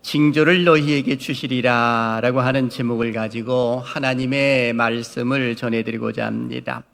징조를 너희에게 주시리라 라고 하는 제목을 가지고 하나님의 말씀을 전해드리고자 합니다.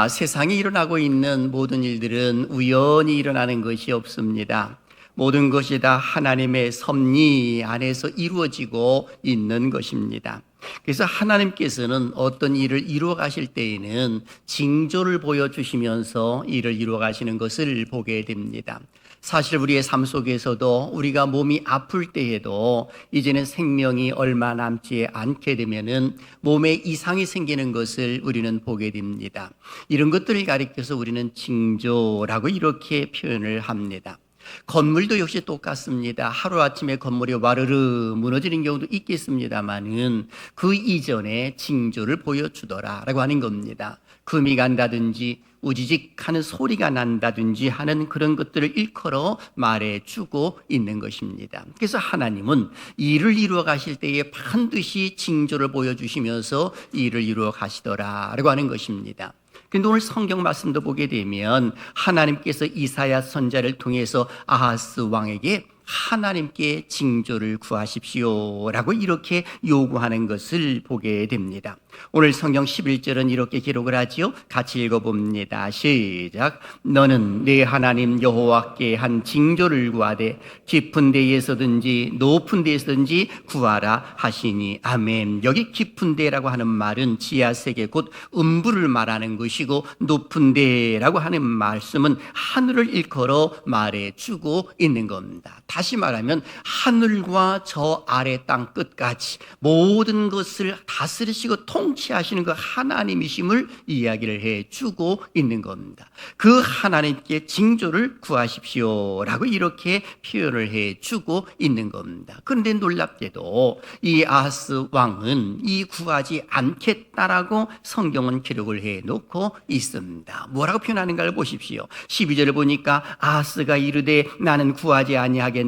세상에 일어나고 있는 모든 일들은 우연히 일어나는 것이 없습니다. 모든 것이 다 하나님의 섭리 안에서 이루어지고 있는 것입니다. 그래서 하나님께서는 어떤 일을 이루어 가실 때에는 징조를 보여주시면서 일을 이루어 가시는 것을 보게 됩니다. 사실 우리의 삶 속에서도 우리가 몸이 아플 때에도 이제는 생명이 얼마 남지 않게 되면은 몸에 이상이 생기는 것을 우리는 보게 됩니다. 이런 것들을 가리켜서 우리는 징조라고 이렇게 표현을 합니다. 건물도 역시 똑같습니다. 하루아침에 건물이 와르르 무너지는 경우도 있겠습니다만은 그 이전에 징조를 보여주더라라고 하는 겁니다. 금이 간다든지 우지직 하는 소리가 난다든지 하는 그런 것들을 일컬어 말해주고 있는 것입니다. 그래서 하나님은 일을 이루어 가실 때에 반드시 징조를 보여주시면서 일을 이루어 가시더라라고 하는 것입니다. 그런데 오늘 성경 말씀도 보게 되면 하나님께서 이사야 선지자를 통해서 아하스 왕에게 하나님께 징조를 구하십시오라고 이렇게 요구하는 것을 보게 됩니다. 오늘 성경 11절은 이렇게 기록을 하지요. 같이 읽어봅니다. 시작. 너는 네 하나님 여호와께 한 징조를 구하되 깊은 데에서든지 높은 데에서든지 구하라 하시니 아멘. 여기 깊은 데라고 하는 말은 지하세계 곧 음부를 말하는 것이고 높은 데라고 하는 말씀은 하늘을 일컬어 말해주고 있는 겁니다. 다시 말하면 하늘과 저 아래 땅 끝까지 모든 것을 다스리시고 통치하시는 그 하나님이심을 이야기를 해주고 있는 겁니다. 그 하나님께 징조를 구하십시오라고 이렇게 표현을 해주고 있는 겁니다. 그런데 놀랍게도 이 아하스 왕은 이 구하지 않겠다라고 성경은 기록을 해놓고 있습니다. 뭐라고 표현하는가를 보십시오. 12절을 보니까 아하스가 이르되 나는 구하지 아니하겠나이다.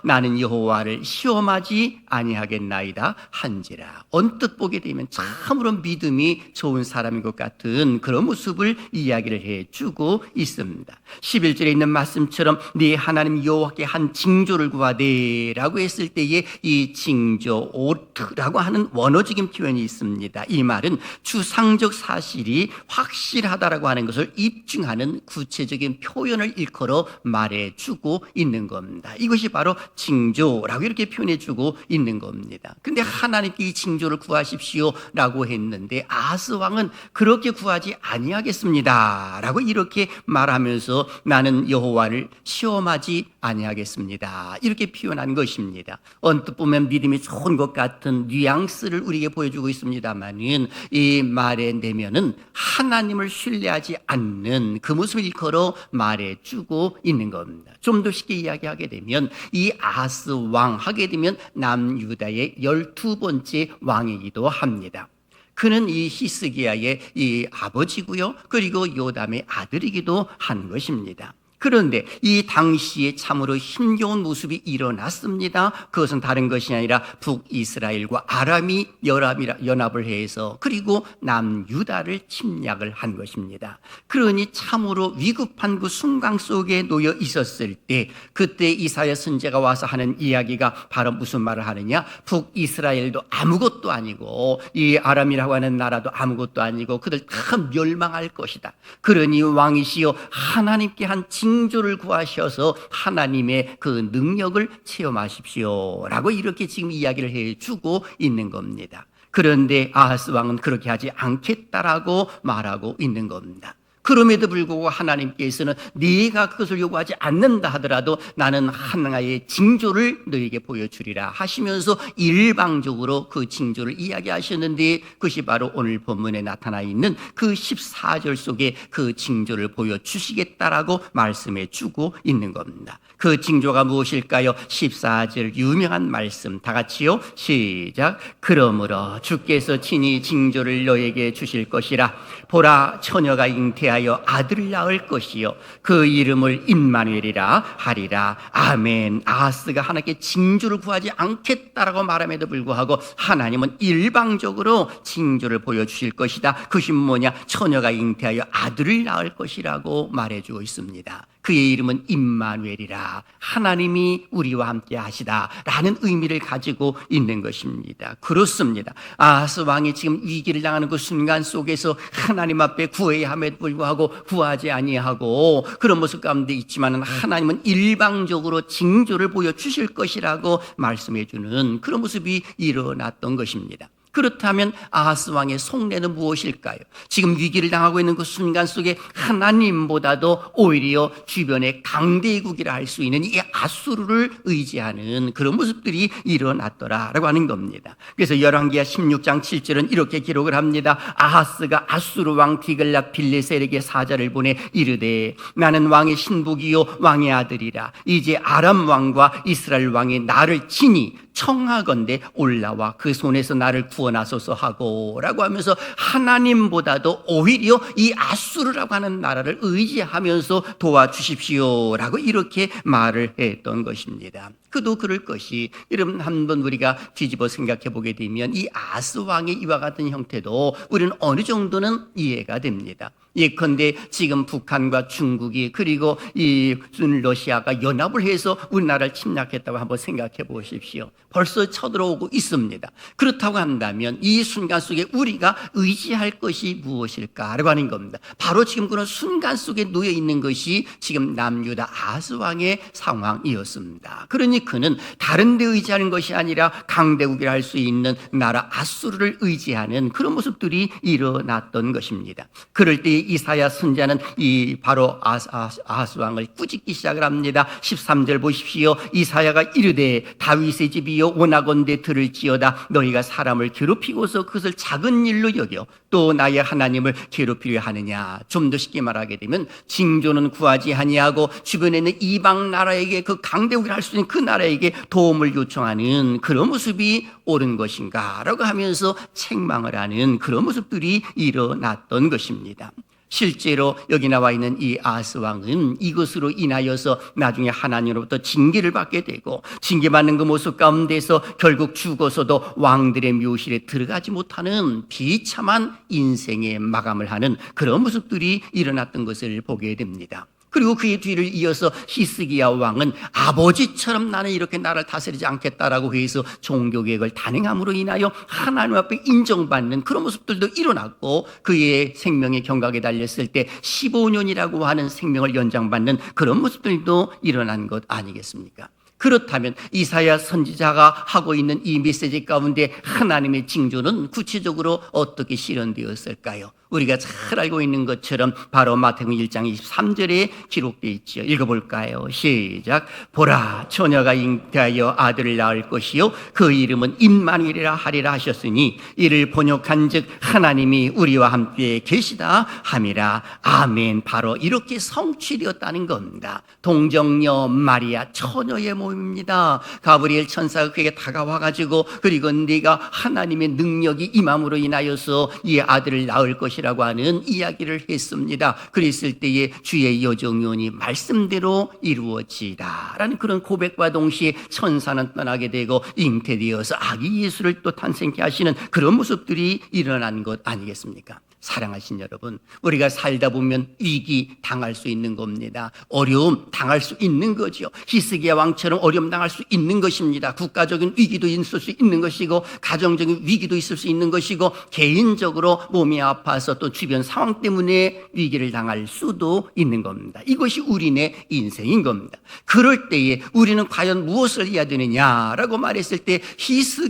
나는 여호와를 시험하지 아니하겠나이다 한지라. 언뜻 보게 되면 참으로 믿음이 좋은 사람인 것 같은 그런 모습을 이야기를 해주고 있습니다. 11절에 있는 말씀처럼 네 하나님 여호와께 한 징조를 구하되 라고 했을 때에 이 징조 오트라고 하는 원어적인 표현이 있습니다. 이 말은 추상적 사실이 확실하다라고 하는 것을 입증하는 구체적인 표현을 일컬어 말해주고 있는 겁니다. 이것이 바로 징조라고 이렇게 표현해주고 있는 겁니다. 근데 하나님께 이 징조를 구하십시오라고 했는데 아하스 왕은 그렇게 구하지 아니하겠습니다 라고 이렇게 말하면서 나는 여호와를 시험하지 아니하겠습니다 이렇게 표현한 것입니다. 언뜻 보면 믿음이 좋은 것 같은 뉘앙스를 우리에게 보여주고 있습니다만은 이 말의 내면은 하나님을 신뢰하지 않는 그 모습을 일컬어 말해주고 있는 겁니다. 좀 더 쉽게 이야기하게 되면 이 아하스 왕 하게 되면 남유다의 12번째 왕이기도 합니다. 그는 이 히스기야의 이 아버지고요. 그리고 요담의 아들이기도 한 것입니다. 그런데 이 당시에 참으로 힘겨운 모습이 일어났습니다. 그것은 다른 것이 아니라 북이스라엘과 아람이 연합을 해서 그리고 남유다를 침략을 한 것입니다. 그러니 참으로 위급한 그 순간 속에 놓여 있었을 때 그때 이사야 선지자가 와서 하는 이야기가 바로 무슨 말을 하느냐? 북이스라엘도 아무것도 아니고 이 아람이라고 하는 나라도 아무것도 아니고 그들 다 멸망할 것이다. 그러니 왕이시여 하나님께 한 징조를 구하셔서 하나님의 그 능력을 체험하십시오 라고 이렇게 지금 이야기를 해주고 있는 겁니다. 그런데 아하스 왕은 그렇게 하지 않겠다라고 말하고 있는 겁니다. 그럼에도 불구하고 하나님께서는 네가 그것을 요구하지 않는다 하더라도 나는 하나의 징조를 너에게 보여주리라 하시면서 일방적으로 그 징조를 이야기하셨는데 그것이 바로 오늘 본문에 나타나 있는 그 14절 속에 그 징조를 보여주시겠다라고 말씀해 주고 있는 겁니다. 그 징조가 무엇일까요? 14절 유명한 말씀 다 같이요. 시작. 그러므로 주께서 친히 징조를 너에게 주실 것이라. 보라 처녀가 잉태하여 아들을 낳을 것이요 그 이름을 임마누엘이라 하리라. 아멘. 아하스가 하나님께 징조를 구하지 않겠다라고 말함에도 불구하고 하나님은 일방적으로 징조를 보여주실 것이다. 그것이 뭐냐? 처녀가 잉태하여 아들을 낳을 것이라고 말해주고 있습니다. 그의 이름은 임마누엘이라, 하나님이 우리와 함께 하시다 라는 의미를 가지고 있는 것입니다. 그렇습니다. 아하스 왕이 지금 위기를 당하는 그 순간 속에서 하나님 앞에 구해야 함에도 불구하고 구하지 아니하고 그런 모습 가운데 있지만 하나님은 일방적으로 징조를 보여주실 것이라고 말씀해 주는 그런 모습이 일어났던 것입니다. 그렇다면 아하스 왕의 속내는 무엇일까요? 지금 위기를 당하고 있는 그 순간 속에 하나님보다도 오히려 주변의 강대국이라 할 수 있는 이 아수르를 의지하는 그런 모습들이 일어났더라라고 하는 겁니다. 그래서 열왕기하 16장 7절은 이렇게 기록을 합니다. 아하스가 아수르 왕 디글랏 빌레셀에게 사자를 보내 이르되 나는 왕의 신복이요 왕의 아들이라. 이제 아람 왕과 이스라엘 왕이 나를 친히 청하건대 올라와 그 손에서 나를 구원하소서 하고 라고 하면서 하나님보다도 오히려 이 아수르라고 하는 나라를 의지하면서 도와주십시오 라고 이렇게 말을 했던 것입니다. 그도 그럴 것이, 여러분 한번 우리가 뒤집어 생각해 보게 되면 이 아하스 왕의 이와 같은 형태도 우리는 어느 정도는 이해가 됩니다. 예컨대 지금 북한과 중국이 그리고 이 러시아가 연합을 해서 우리나라를 침략했다고 한번 생각해 보십시오. 벌써 쳐들어오고 있습니다. 그렇다고 한다면 이 순간 속에 우리가 의지할 것이 무엇일까라고 하는 겁니다. 바로 지금 그런 순간 속에 놓여 있는 것이 지금 남유다 아하스 왕의 상황이었습니다. 그러니 그는 다른 데 의지하는 것이 아니라 강대국이라 할 수 있는 나라 아수르를 의지하는 그런 모습들이 일어났던 것입니다. 그럴 때 이사야 선지자는 이 바로 아하스 왕을 꾸짖기 시작을 합니다. 13절 보십시오. 이사야가 이르되 다윗의 집이여 원하건대 들을지어다. 너희가 사람을 괴롭히고서 그것을 작은 일로 여겨 또 나의 하나님을 괴롭히려 하느냐. 좀 더 쉽게 말하게 되면 징조는 구하지 아니하고 주변에 있는 이방 나라에게, 그 강대국이라 할 수 있는 그 나라에게 도움을 요청하는 그런 모습이 옳은 것인가 라고 하면서 책망을 하는 그런 모습들이 일어났던 것입니다. 실제로 여기 나와 있는 이 아하스 왕은 이것으로 인하여서 나중에 하나님으로부터 징계를 받게 되고, 징계받는 그 모습 가운데서 결국 죽어서도 왕들의 묘실에 들어가지 못하는 비참한 인생의 마감을 하는 그런 모습들이 일어났던 것을 보게 됩니다. 그리고 그의 뒤를 이어서 히스기야 왕은 아버지처럼 나는 이렇게 나라를 다스리지 않겠다라고 해서 종교개혁을 단행함으로 인하여 하나님 앞에 인정받는 그런 모습들도 일어났고, 그의 생명의 경각에 달렸을 때 15년이라고 하는 생명을 연장받는 그런 모습들도 일어난 것 아니겠습니까? 그렇다면 이사야 선지자가 하고 있는 이 메시지 가운데 하나님의 징조는 구체적으로 어떻게 실현되었을까요? 우리가 잘 알고 있는 것처럼 바로 마태복음 1장 23절에 기록되어 있죠. 읽어볼까요? 시작. 보라, 처녀가 잉태하여 아들을 낳을 것이요 그 이름은 임마누엘이라 하리라 하셨으니 이를 번역한즉 하나님이 우리와 함께 계시다 함이라. 아멘. 바로 이렇게 성취되었다는 겁니다. 동정녀 마리아 처녀의 모임입니다. 가브리엘 천사가 그에게 다가와가지고 그리고 네가 하나님의 능력이 임함으로 인하여서 이 아들을 낳을 것이라고 하는 이야기를 했습니다. 그랬을 때에 주의 여정연이 말씀대로 이루어지다 라는 그런 고백과 동시에 천사는 떠나게 되고 잉태되어서 아기 예수를 또 탄생케 하시는 그런 모습들이 일어난 것 아니겠습니까? 사랑하신 여러분, 우리가 살다 보면 위기 당할 수 있는 겁니다. 어려움 당할 수 있는 거죠. 히스기야 왕처럼 어려움 당할 수 있는 것입니다. 국가적인 위기도 있을 수 있는 것이고, 가정적인 위기도 있을 수 있는 것이고, 개인적으로 몸이 아파서 또 주변 상황 때문에 위기를 당할 수도 있는 겁니다. 이것이 우리네 인생인 겁니다. 그럴 때에 우리는 과연 무엇을 해야 되느냐라고 말했을 때,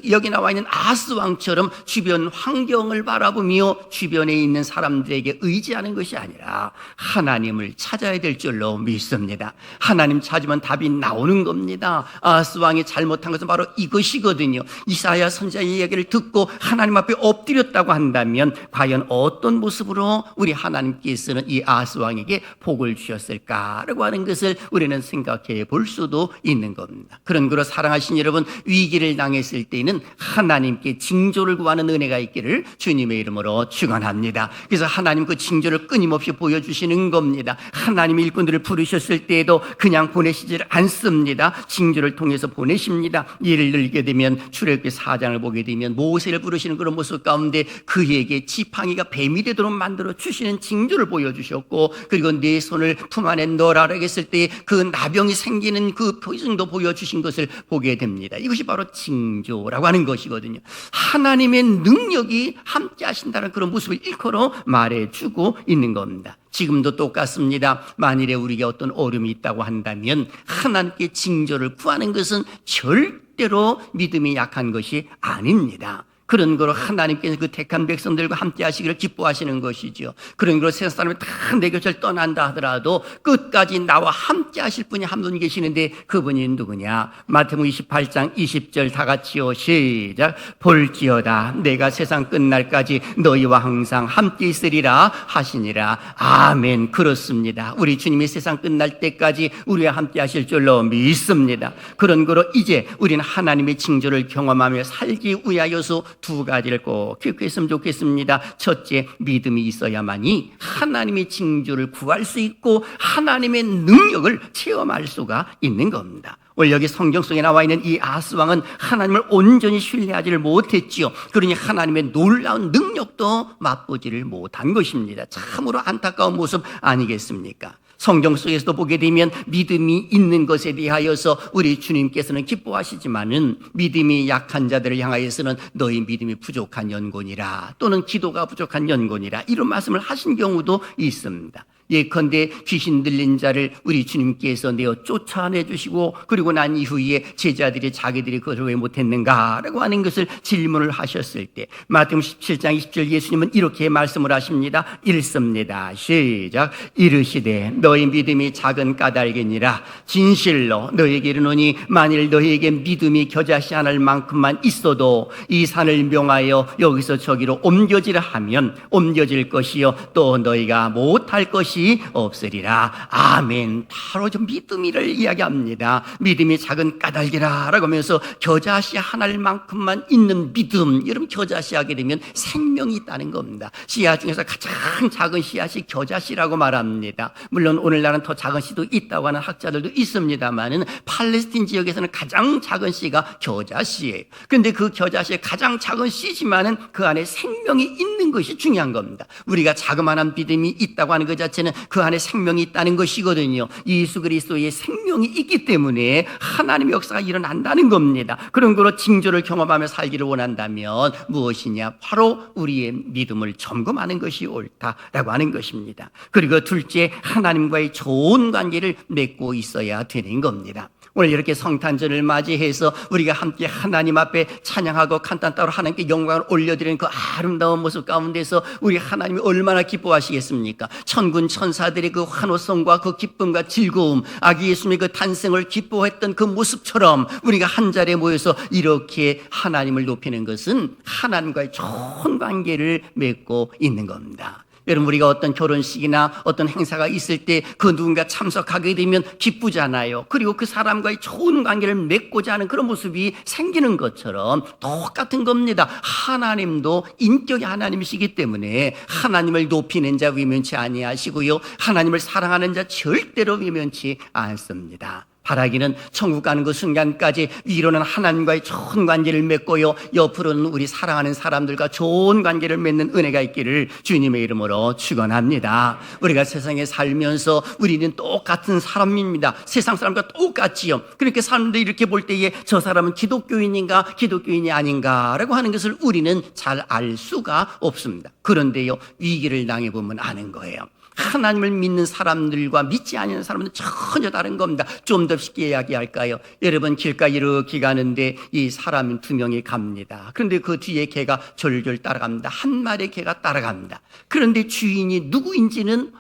여기 나와 있는 아하스 왕처럼 주변 환경을 바라보며 주변에 있는 사람들에게 의지하는 것이 아니라 하나님을 찾아야 될 줄로 믿습니다. 하나님 찾으면 답이 나오는 겁니다. 아하스 왕이 잘못한 것은 바로 이것이거든요. 이사야 선지자의 이야기를 듣고 하나님 앞에 엎드렸다고 한다면 과연 어떤 모습으로 우리 하나님께서는 이 아하스 왕에게 복을 주셨을까라고 하는 것을 우리는 생각해 볼 수도 있는 겁니다. 그런 거로 사랑하신 여러분, 위기를 당했을 때에는 하나님께 징조를 구하는 은혜가 있기를 주님의 이름으로 축원합니다. 합니다. 그래서 하나님 그 징조를 끊임없이 보여주시는 겁니다. 하나님이 일꾼들을 부르셨을 때에도 그냥 보내시질 않습니다. 징조를 통해서 보내십니다. 예를 들게 되면 출애굽기 4장을 보게 되면 모세를 부르시는 그런 모습 가운데 그에게 지팡이가 뱀이 되도록 만들어 주시는 징조를 보여주셨고, 그리고 내 손을 품 안에 넣으라 했을 때 그 나병이 생기는 그 표정도 보여주신 것을 보게 됩니다. 이것이 바로 징조라고 하는 것이거든요. 하나님의 능력이 함께 하신다는 그런 모습을 일컬어 말해주고 있는 겁니다. 지금도 똑같습니다. 만일에 우리에게 어떤 어려움이 있다고 한다면 하나님께 징조를 구하는 것은 절대로 믿음이 약한 것이 아닙니다. 그런 거로 하나님께서 그 택한 백성들과 함께 하시기를 기뻐하시는 것이죠. 그런 거로 세상 사람이 다 내 곁을 떠난다 하더라도 끝까지 나와 함께 하실 분이 한 분 계시는데 그분이 누구냐? 마태복음 28장 20절 다 같이요. 시작. 볼지어다 내가 세상 끝날까지 너희와 항상 함께 있으리라 하시니라. 아멘. 그렇습니다. 우리 주님이 세상 끝날 때까지 우리와 함께 하실 줄로 믿습니다. 그런 거로 이제 우리는 하나님의 징조를 경험하며 살기 위하여서 두 가지를 꼭 기억했으면 좋겠습니다. 첫째, 믿음이 있어야만이 하나님의 징조를 구할 수 있고 하나님의 능력을 체험할 수가 있는 겁니다. 오늘 여기 성경 속에 나와 있는 이 아스왕은 하나님을 온전히 신뢰하지를 못했지요. 그러니 하나님의 놀라운 능력도 맛보지를 못한 것입니다. 참으로 안타까운 모습 아니겠습니까? 성경 속에서도 보게 되면 믿음이 있는 것에 대하여서 우리 주님께서는 기뻐하시지만은 믿음이 약한 자들을 향하여서는 너희 믿음이 부족한 연고니라, 또는 기도가 부족한 연고니라, 이런 말씀을 하신 경우도 있습니다. 예컨대 귀신 들린 자를 우리 주님께서 내어 쫓아내 주시고 그리고 난 이후에 제자들이 자기들이 그것을 왜 못했는가라고 하는 것을 질문을 하셨을 때 마태복음 17장 20절 예수님은 이렇게 말씀을 하십니다. 읽습니다. 시작. 이르시되 너희 믿음이 작은 까닭이니라. 진실로 너희에게 이르노니 만일 너희에게 믿음이 겨자씨 하나일 만큼만 있어도 이 산을 명하여 여기서 저기로 옮겨지라 하면 옮겨질 것이요 또 너희가 못할 것이 없으리라. 아멘. 바로 저 믿음이를 이야기합니다. 믿음이 작은 까닭이라 라고 하면서 겨자씨 하나일 만큼만 있는 믿음. 여러분, 겨자씨 하게 되면 생명이 있다는 겁니다. 씨앗 중에서 가장 작은 씨앗이 겨자씨라고 말합니다. 물론 오늘날은 더 작은 씨도 있다고 하는 학자들도 있습니다만은 팔레스틴 지역에서는 가장 작은 씨가 겨자씨예요. 그런데 그 겨자씨의 가장 작은 씨지만은 그 안에 생명이 있는 것이 중요한 겁니다. 우리가 자그마한 믿음이 있다고 하는 것 자체는 그 안에 생명이 있다는 것이거든요. 예수 그리스도의 생명이 있기 때문에 하나님의 역사가 일어난다는 겁니다. 그런 거로 징조를 경험하며 살기를 원한다면 무엇이냐? 바로 우리의 믿음을 점검하는 것이 옳다라고 하는 것입니다. 그리고 둘째, 하나님과의 좋은 관계를 맺고 있어야 되는 겁니다. 오늘 이렇게 성탄절을 맞이해서 우리가 함께 하나님 앞에 찬양하고 kantan따로 하나님께 영광을 올려드리는 그 아름다운 모습 가운데서 우리 하나님이 얼마나 기뻐하시겠습니까? 천군 천사들의 그 환호성과 그 기쁨과 즐거움, 아기 예수님의 그 탄생을 기뻐했던 그 모습처럼 우리가 한 자리에 모여서 이렇게 하나님을 높이는 것은 하나님과의 좋은 관계를 맺고 있는 겁니다. 여러분, 우리가 어떤 결혼식이나 어떤 행사가 있을 때 그 누군가 참석하게 되면 기쁘잖아요. 그리고 그 사람과의 좋은 관계를 맺고자 하는 그런 모습이 생기는 것처럼 똑같은 겁니다. 하나님도 인격이 하나님이시기 때문에 하나님을 높이는 자 위면치 아니하시고요, 하나님을 사랑하는 자 절대로 위면치 않습니다. 바라기는 천국 가는 그 순간까지 위로는 하나님과의 좋은 관계를 맺고요, 옆으로는 우리 사랑하는 사람들과 좋은 관계를 맺는 은혜가 있기를 주님의 이름으로 축원합니다. 우리가 세상에 살면서 우리는 똑같은 사람입니다. 세상 사람과 똑같지요. 그렇게 사람들이 이렇게 볼 때에 저 사람은 기독교인인가 기독교인이 아닌가라고 하는 것을 우리는 잘 알 수가 없습니다. 그런데요, 위기를 당해보면 아는 거예요. 하나님을 믿는 사람들과 믿지 않는 사람은 전혀 다른 겁니다. 좀 더 쉽게 이야기할까요? 여러분, 길가에 이렇게 가는데 이 사람 두 명이 갑니다. 그런데 그 뒤에 개가 졸졸 따라갑니다. 한 마리의 개가 따라갑니다. 그런데 주인이 누구인지는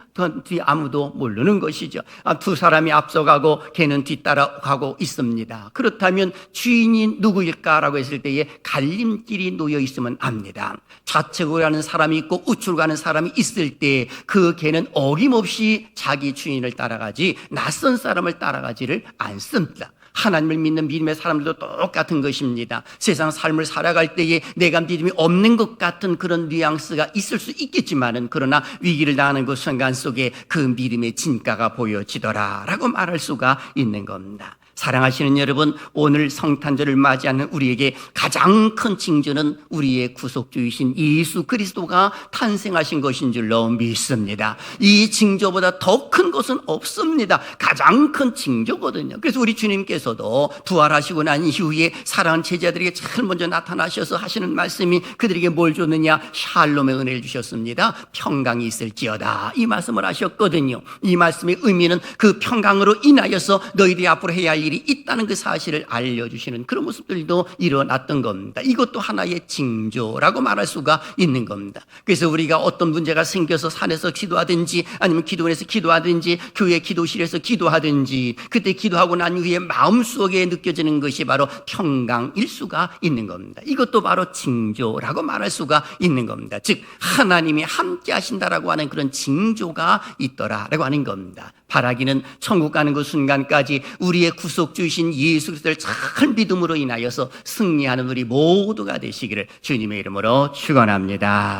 뒤 아무도 모르는 것이죠. 두 사람이 앞서가고 개는 뒤따라가고 있습니다. 그렇다면 주인이 누구일까라고 했을 때에 갈림길이 놓여 있으면 압니다. 좌측으로 가는 사람이 있고 우측으로 가는 사람이 있을 때 그 개는 어김없이 자기 주인을 따라가지 낯선 사람을 따라가지를 않습니다. 하나님을 믿는 믿음의 사람들도 똑같은 것입니다. 세상 삶을 살아갈 때에 내가 믿음이 없는 것 같은 그런 뉘앙스가 있을 수 있겠지만은, 그러나 위기를 당하는 그 순간 속에 그 믿음의 진가가 보여지더라라고 말할 수가 있는 겁니다. 사랑하시는 여러분, 오늘 성탄절을 맞이하는 우리에게 가장 큰 징조는 우리의 구속주이신 예수 그리스도가 탄생하신 것인 줄로 믿습니다. 이 징조보다 더 큰 것은 없습니다. 가장 큰 징조거든요. 그래서 우리 주님께서도 부활하시고 난 이후에 사랑하는 제자들에게 제일 먼저 나타나셔서 하시는 말씀이, 그들에게 뭘 줬느냐? 샬롬의 은혜를 주셨습니다. 평강이 있을지어다, 이 말씀을 하셨거든요. 이 말씀의 의미는 그 평강으로 인하여서 너희들이 앞으로 해야 할 일이 있다는 그 사실을 알려주시는 그런 모습들도 일어났던 겁니다. 이것도 하나의 징조라고 말할 수가 있는 겁니다. 그래서 우리가 어떤 문제가 생겨서 산에서 기도하든지, 아니면 기도원에서 기도하든지, 교회 기도실에서 기도하든지, 그때 기도하고 난 이후에 마음속에 느껴지는 것이 바로 평강일 수가 있는 겁니다. 이것도 바로 징조라고 말할 수가 있는 겁니다. 즉 하나님이 함께 하신다라고 하는 그런 징조가 있더라라고 하는 겁니다. 바라기는 천국 가는 그 순간까지 우리의 구속주이신 예수 그리스도를 잘 믿음으로 인하여서 승리하는 우리 모두가 되시기를 주님의 이름으로 축원합니다.